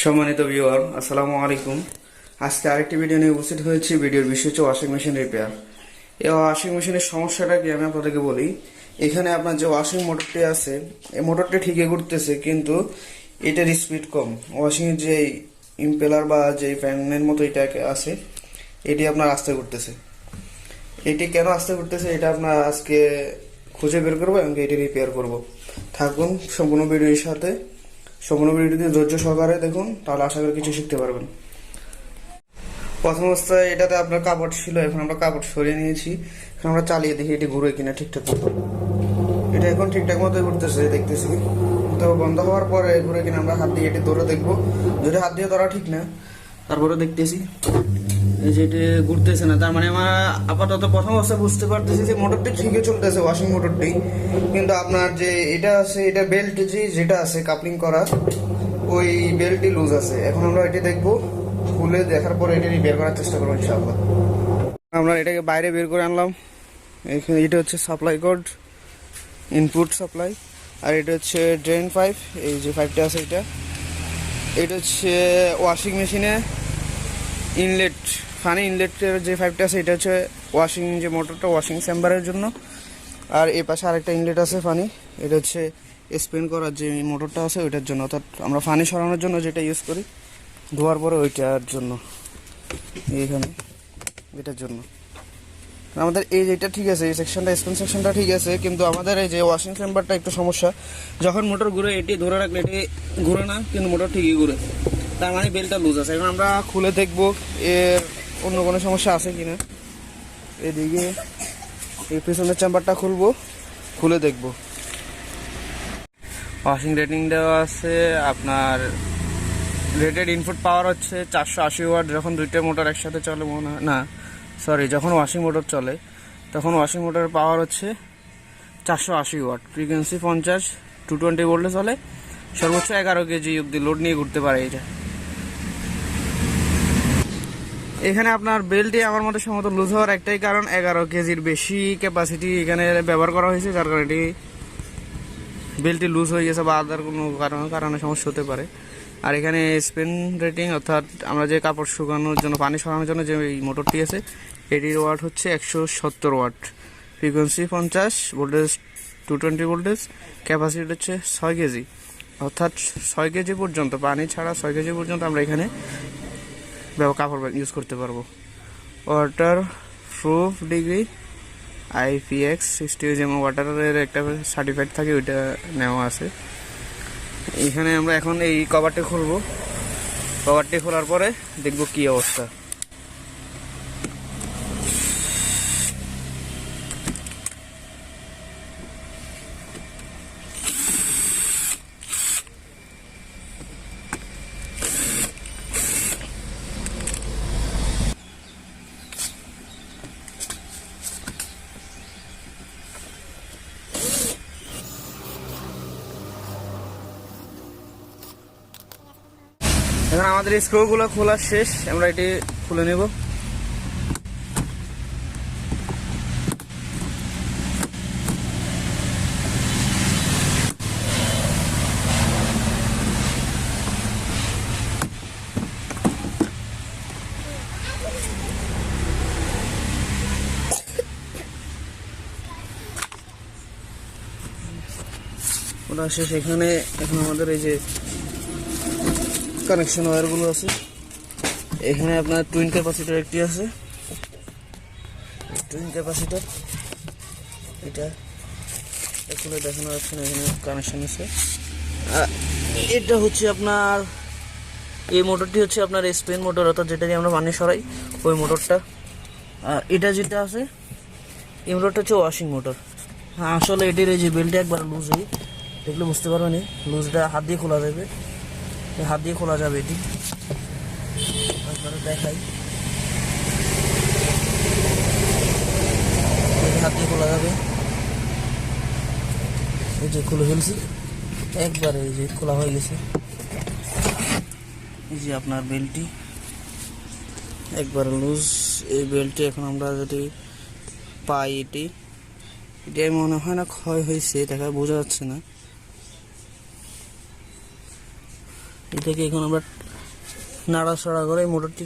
সম্মানিত ভিউয়ার, আসসালামু আলাইকুম। আজকে আরেকটি ভিডিও নিয়ে উপস্থিত হয়েছি। ভিডিওর বিষয় হচ্ছে ওয়াশিং মেশিন রিপেয়ার। এই ওয়াশিং মেশিনের সমস্যাটা কি আমি আপনাদেরকে বলি। এখানে আপনার যে ওয়াশিং মোটরটি আছে, এই মোটরটি ঠিকই ঘুরতেছে, কিন্তু এটার স্পিড কম। ওয়াশিং এর যে ইম্পেলার বা যে ফ্যানের মতো এটা আছে, এটি আপনার আস্তে ঘুরতেছে। এটি কেন আস্তে ঘুরতেছে এটা আপনার আজকে খুঁজে বের করবো এবং এটি রিপেয়ার করব। থাকুন সম্পূর্ণ ভিডিওর সাথে। সম্পূর্ণ ভিডিওটি ধৈর্য সহকারে দেখুন, তাহলে আশা করি কিছু শিখতে পারবেন। প্রথম অবস্থায় এটাতে আপনার কাপড় ছিল, এখন আমরা কাপড় সরিয়ে নিয়েছি। এখন আমরা চালিয়ে দেখি এটি ঘুরে কিনা ঠিকঠাক মতো। এটা এখন ঠিকঠাক মতো ঘুরতেছে দেখতেছি, তো বন্ধ হওয়ার পরে ঘুরে কিনা আমরা হাত দিয়ে এটি ধরে দেখবো। যদি হাত দিয়ে ধরা ঠিক না, তারপরে দেখতেছি এই যে এটি ঘুরতেছে না, তার মানে আমরা আপাতত প্রথম অবস্থায় বুঝতে পারতেছি যে মোটরটি ঠিকই চলতেছে, ওয়াশিং মোটরটি। কিন্তু আপনার যে এটা আছে, এটা বেল্ট যেটা আছে কাপলিং করা, ওই বেল্টটি লুজ আছে। এখন আমরা এটি দেখবো, খুলে দেখার পরে এটি বের করার চেষ্টা করবো ইনশাআল্লাহ। আমরা এটাকে বাইরে বের করে আনলাম। এখানে এটা হচ্ছে সাপ্লাই কোড, ইনপুট সাপ্লাই, আর এটা হচ্ছে ড্রেন পাইপ। এই যে পাইপটা আছে এটা হচ্ছে ওয়াশিং মেশিনে ইনলেট, ফানি ইনলেটের যে পাইপটা আছে, এটা হচ্ছে ওয়াশিং যে মোটরটা, ওয়াশিং চেম্বারের জন্য। আর এই পাশে আরেকটা ইনলেট আছে ফানি, এটা হচ্ছে স্পিন করার যে মোটরটা আছে ওইটার জন্য, অর্থাৎ আমরা ফানি সরানোর জন্য যেটা ইউজ করি ধোয়ার পরে, ওইটার জন্য। এইখানে এটার জন্য আমাদের এই যেটা ঠিক আছে, এই সেকশনটা স্পিন সেকশনটা ঠিক আছে, কিন্তু আমাদের এই যে ওয়াশিং চেম্বারটা একটু সমস্যা। যখন মোটর ঘুরে এটি ধরে রাখলে এটি ঘুরে না, কিন্তু মোটর ঠিকই ঘুরে, তার মানে বেলটা লুজ আছে। এখন আমরা খুলে দেখবো এর অন্য কোনো সমস্যা আছে কিনা। এদিকে এই পিছনের চেম্বারটা খুলবো, খুলে দেখবো। ওয়াশিং রেটিং দেওয়া আছে আপনার, রেটেড ইনপুট পাওয়ার হচ্ছে 480 ওয়াট। যখন দুইটা মোটর একসাথে চলে মনে হয় না, সরি, যখন ওয়াশিং মোটর চলে তখন ওয়াশিং মোটরের পাওয়ার হচ্ছে 480 ওয়াট। ফ্রিকোয়েন্সি 50, 220 ভোল্টে চলে। সর্বোচ্চ 11 কেজি অব্দি লোড নিয়ে ঘুরতে পারে এটা। এখানে আপনার বেল্টটি আমার মতে সম্ভবত লুজ হওয়ার একটাই কারণ, 11 কেজির বেশি ক্যাপাসিটি এখানে ব্যবহার করা হয়েছে, যার কারণে এটি বেল্টটি লুজ হয়ে গেছে বা আদার কোনো কারণে সমস্যা হতে পারে। আর এখানে স্পিন রেটিং, অর্থাৎ আমরা যে কাপড় শুকানোর জন্য, পানি সরানোর জন্য যে এই মোটরটি আছে, এটির ওয়াট হচ্ছে 170 watt. Frequency 50, voltage 220 voltage, capacity হচ্ছে 6 কেজি, অর্থাৎ 6 কেজি পর্যন্ত, পানি ছাড়া 6 কেজি পর্যন্ত আমরা এখানে কাপড় ইউজ করতে পারবো। ওয়াটার প্রুফ ডিগ্রি IPX 60, যেমন ওয়াটারের একটা সার্টিফাইড থাকে, ওইটা নেওয়া আছে। এখানে আমরা এখন এই কভারটি খুলবো। কভারটি খোলার পরে দেখবো কি অবস্থা। এখন আমাদের স্ক্রুগুলো খোলা শেষ, আমরা এটি খুলে নেব। ওটা শেষ। এখানে এখন আমাদের এই যে কানেকশন ওয়্যারগুলো আছে, এখানে আপনার টুইন ক্যাপাসিটার একটি আছে, টুইন ক্যাপাসিটার এটা খুলে দেখানো যাচ্ছে না, এখানে কানেকশন আছে। এটা হচ্ছে আপনার, এই মোটরটি হচ্ছে আপনার স্পিন মোটর, অর্থাৎ যেটা দিয়ে আমরা পানি সরাই ওই মোটরটা। আর এটা যেটা আছে, এই মোটরটা হচ্ছে ওয়াশিং মোটর। হ্যাঁ, আসলে এটির এই যে বেল্টটা একবার লুজ হয়ে দেখলে বুঝতে পারবেন, লুজটা হাত দিয়ে খোলা যাবে, হাত দিয়ে খোলা যাবে। এটি একবারে দেখাই, হাত দিয়ে খোলা যাবে। এই যে খুলে ফেলছি একবারে, এই যে খোলা হয়ে গেছে। এই যে আপনার বেল্টটি একবার লুজ। এই বেল্টটি এখন আমরা যদি পাই, এটাই মনে হয় না ক্ষয় হয়েছে, দেখা বোঝা যাচ্ছে না। এটাকে এখন আমরা নাড়াচাড়া করে মোটরটি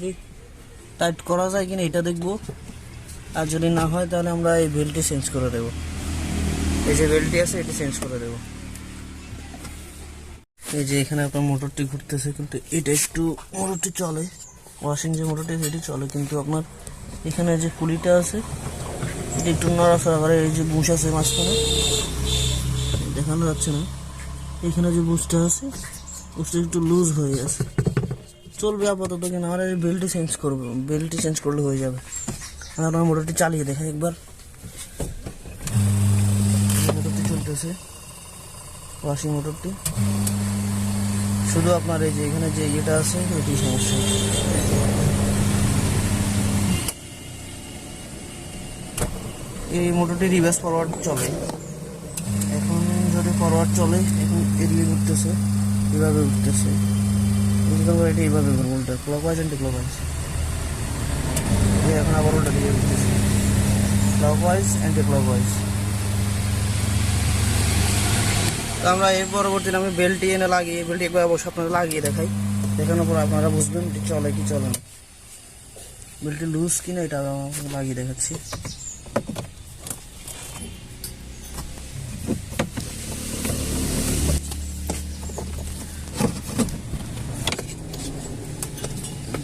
টাইট করা যায় কিনা এটা দেখবো। আর যদি না হয় তাহলে আমরা এই বেল্টটি চেঞ্জ করে দেবো। এই যে বেল্টটি আছে এটি চেঞ্জ করে দেবো। এই যে এখানে আপনার মোটরটি ঘুরতেছে, কিন্তু এটা একটু মোটরটি চলে, ওয়াশিং যে মোটরটি সেটি চলে, কিন্তু আপনার এখানে যে পুলিটা আছে এটি একটু নড়াচড়া করে। এই যে বুশ আছে মাঝখানে, দেখানো যাচ্ছে না, এখানে যে বুশটা আছে বুশটা একটু লুজ হয়ে গেছে, চলবে আপাতত, কিন্তু আমরা এই বেল্টটি চেঞ্জ করবো, বেল্টটি চেঞ্জ করলে হয়ে যাবে। আর আপনার মোটরটি চালিয়ে দেখাই একবার। মোটরটি চলতেছে, ওয়াশিং মোটরটি, শুধু আপনার এই যে এখানে যে ইয়েটা আছে এটি সমস্যা। এই মোটরটি রিভার্স ফরওয়ার্ড চলে, এখন যদি ফরওয়ার্ড চলে, এখন এদিকে উঠতেছে, এভাবে উঠতেছে, এটি এইভাবে উল্টা ক্লকওয়াইজ অ্যান্টি ক্লকওয়াইজ, এখন আবার উল্টা দিকে উঠতেছে, ক্লকওয়াইজ অ্যান্টি ক্লকওয়াইজ। তো আমরা এর পরবর্তীতে আমি বেল্টটি এনে লাগিয়ে, বেল্টটি একবার অবশ্য আপনারা লাগিয়ে দেখাই, দেখানোর পর আপনারা বুঝবেন এটি চলে কি চলে না, বেল্টটি লুজ কিনা এটা লাগিয়ে দেখাচ্ছি।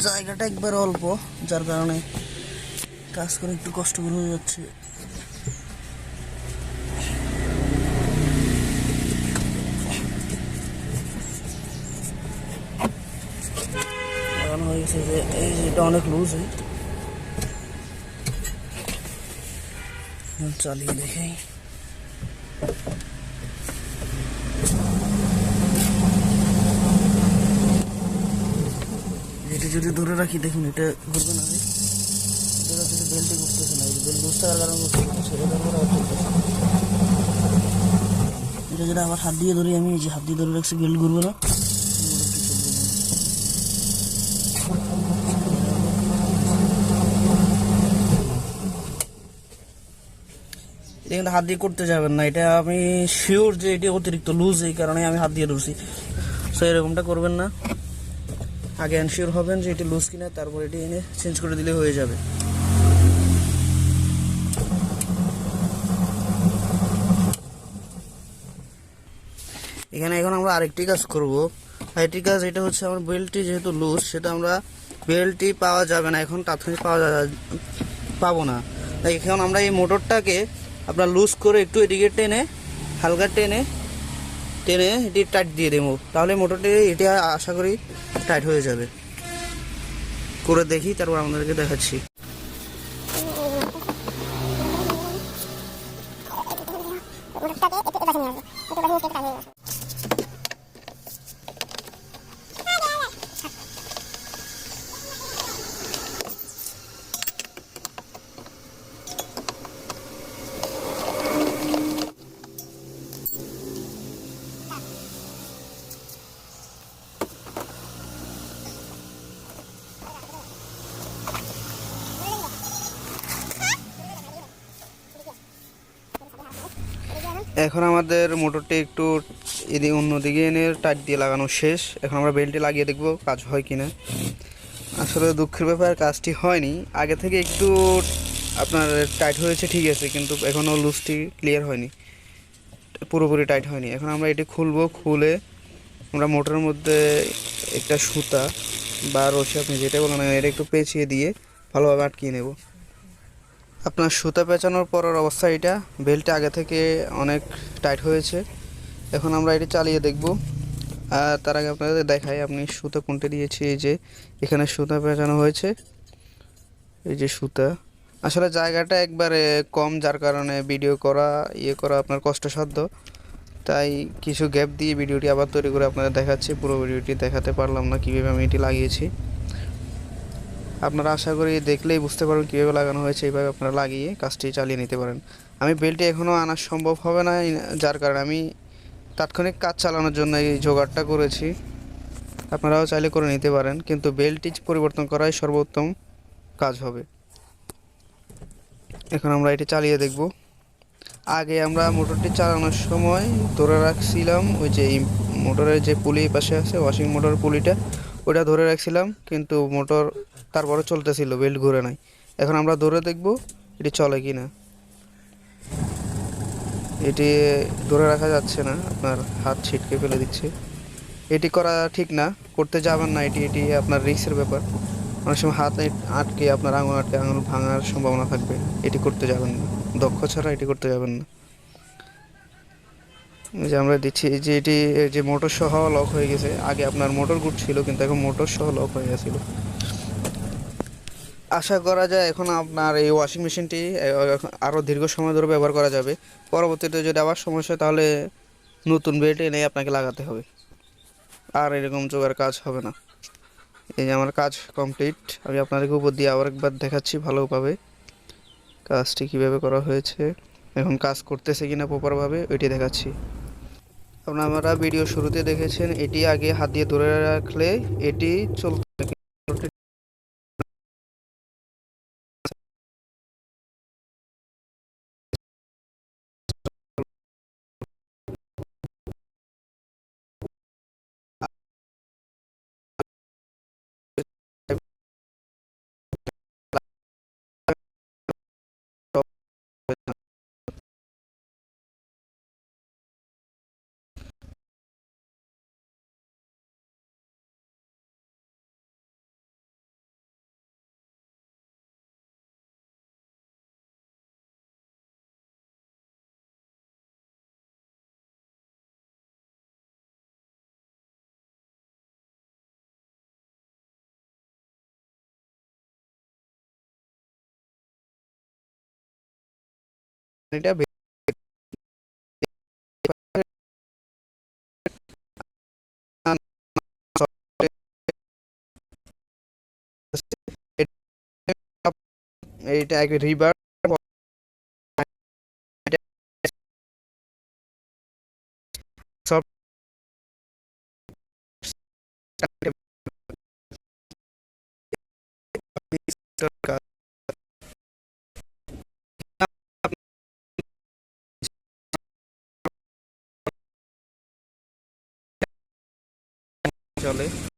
জায়গাটা একবার অল্প, যার কারণে কাজ করে একটু কষ্ট করে হয়ে যাচ্ছে। হয়ে গেছে যে এই যে এটা অনেক লুজ, চালিয়ে দেখাই। এটা যদি ধরে রাখি দেখুন এটা ঘুরবে না, এটা হচ্ছে বেল্টে ঘুরতেছে না, এই বেল্ট লুজ থাকার কারণে এটা যদি আবার হাত দিয়ে ধরি, আমি এই যে হাত দিয়ে ধরে রাখছি, বেল্ট ঘুরবে না। এটা কিন্তু হাত দিয়ে করতে যাবেন না, এটা আমি শিওর যে এটি অতিরিক্ত লুজ, এই কারণে আমি হাত দিয়ে ধরছি। সো এরকমটা করবেন না, আগে এনশিওর হবেন যে এটি লুজ কিনা, তারপর এটি এনে চেঞ্জ করে দিলে হয়ে যাবে। এখানে এখন আমরা আরেকটি কাজ করবো, আরেকটি কাজ, এটা হচ্ছে আমার বেল্টটি যেহেতু লুজ, সেটা আমরা বেল্টটি পাওয়া যাবে না এখন, তাৎক্ষণিক পাবো না। তাই এখন আমরা এই মোটরটাকে আপনার লুজ করে একটু এদিকে টেনে, হালকা টেনে টেনে এটি টাইট দিয়ে দেবো, তাহলে মোটরটি এটা আশা করি টাইট হয়ে যাবে। করে দেখি, তারপর আপনাদেরকে দেখাচ্ছি। এখন আমাদের মোটরটি একটু এদিকে অন্যদিকে এনে টাইট দিয়ে লাগানো শেষ। এখন আমরা বেল্টটি লাগিয়ে দেখব কাজ হয় কিনা। আসলে দুঃখের ব্যাপার, কাজটি হয়নি, আগে থেকে একটু আপনার টাইট হয়েছে ঠিক আছে, কিন্তু এখনও লুজটি ক্লিয়ার হয়নি, পুরোপুরি টাইট হয়নি। এখন আমরা এটি খুলবো, খুলে আমরা মোটরের মধ্যে একটা সুতা বা রশি, আপনি যেটা বলেন, এটা একটু পেঁচিয়ে দিয়ে ভালোভাবে আটকিয়ে নেব। আপনার সুতা পেঁচানোর পরের অবস্থা এটা, বেল্টটা আগে থেকে অনেক টাইট হয়েছে। এখন আমরা এটি চালিয়ে দেখব, আর তার আগে আপনাদের দেখাই আপনি সুতা কোনটা দিয়েছি। এই যে এখানে সুতা পেঁচানো হয়েছে, এই যে সুতা। আসলে জায়গাটা একবারে কম, যার কারণে ভিডিও করা করা আপনার কষ্টসাধ্য, তাই কিছু গ্যাপ দিয়ে ভিডিওটি আবার তৈরি করে আপনাদের দেখাচ্ছি। পুরো ভিডিওটি দেখাতে পারলাম না কীভাবে আমি এটি লাগিয়েছি, আপনারা আশা করি দেখলেই বুঝতে পারবেন কীভাবে লাগানো হয়েছে। এইভাবে আপনারা লাগিয়ে কাজটি চালিয়ে নিতে পারেন। আমি বেল্টটি এখনও আনা সম্ভব হবে না, যার কারণে আমি তাৎক্ষণিক কাজ চালানোর জন্য এই জোগাড়টা করেছি। আপনারাও চাইলে করে নিতে পারেন, কিন্তু বেল্টটি পরিবর্তন করাই সর্বোত্তম কাজ হবে। এখন আমরা এটি চালিয়ে দেখব। আগে আমরা মোটরটি চালানোর সময় ধরে রাখছিলাম ওই যে মোটরের যে পুলি পাশে আছে, ওয়াশিং মোটর পুলিটা, ওটা ধরে রাখছিলাম কিন্তু মোটর তারপরে চলতেছিল, বেল্ট ঘুরে নাই। এখন আমরা ধরে দেখব এটি চলে কি না। এটি ধরে রাখা যাচ্ছে না, আপনার হাত ছিটকে ফেলে দিচ্ছে। এটি করা ঠিক না, করতে যাবেন না। এটি এটি আপনার রিস্কের ব্যাপার। অনেক সময় হাত আটকে আপনার আঙুল আটকে আঙুল ভাঙার সম্ভাবনা থাকবে। এটি করতে যাবেন না, দক্ষ ছাড়া এটি করতে যাবেন না। এই যে আমরা দিচ্ছি, এই যে এটি এই যে মোটর সহ লক হয়ে গেছে। আগে আপনার মোটর গুড ছিল কিন্তু এখন মোটর সহ লক হয়ে গেছিল। আশা করা যায় এখন আপনার এই ওয়াশিং মেশিনটি আরও দীর্ঘ সময় ধরে ব্যবহার করা যাবে। পরবর্তীতে যদি আবার সমস্যা হয় তাহলে নতুন বেল্ট এনে আপনাকে লাগাতে হবে, আর এরকম জোগাড় কাজ হবে না। এই যে আমার কাজ কমপ্লিট। আমি আপনাদেরকে উপর দিয়ে আবার একবার দেখাচ্ছি ভালোভাবে কাজটি কিভাবে করা হয়েছে। এখন কাজ করতেছে কিনা প্রপারভাবে ওইটি দেখাচ্ছি। আপনারা ভিডিও শুরুতে দেখেছেন, এটি আগে হাত দিয়ে ধরে রাখলে এটি চলতে এটা এইটা এক রিবার সব চলে।